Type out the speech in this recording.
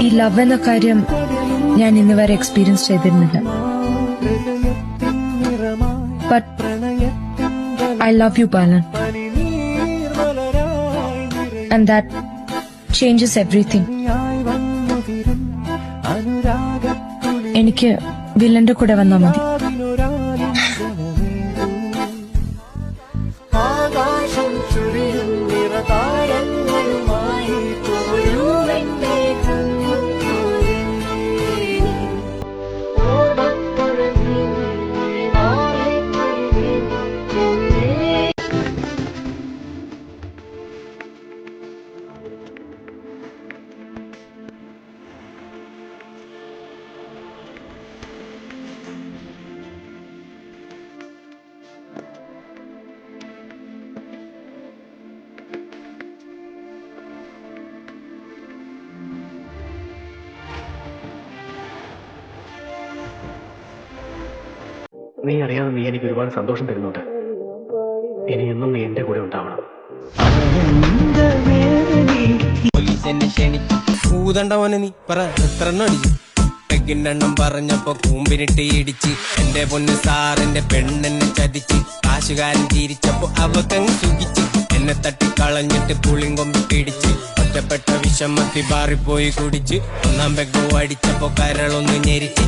ഈ ലവ് എന്ന കാര്യം ഞാൻ ഇന്ന് വരെ എക്സ്പീരിയൻസ് ചെയ്തിരുന്നില്ല. But I love you Balan, and that changes everything. എനിക്ക് വില്ലന്റെ കൂടെ വന്നാൽ മതി. നീ അറിയാതെ നീ എനിക്ക് ഒരുപാട് സന്തോഷം തരുന്നുണ്ട്. ഇനി എന്നും നീ എന്റെ കൂടെ ഉണ്ടാവണം. പോലീസെന്നെ ക്ഷണിച്ചു കൂതണ്ടവനെ നീ പറ എത്ര എണ്ണം അടിച്ചു? പെഗിനെണ്ണം പറഞ്ഞപ്പോ കൂമ്പിനിട്ട് ഇടിച്ച് എന്റെ പൊന്ന് സാറിന്റെ പെണ്ണെന്നെ ചതിച്ച് കാശുകാരൻ ചിരിച്ചപ്പോ അവക്കങ്ങ് സുഖിച്ച് എന്നെ തട്ടിക്കളഞ്ഞിട്ട് പുളിങ്കൊമ്പി പിടിച്ച് ഒറ്റപ്പെട്ട വിഷമത്തി ബാറിപ്പോയി കുടിച്ച് ഒന്നാം പെഗ് അടിച്ചപ്പോ കരളൊന്ന് ഞെരിച്ച്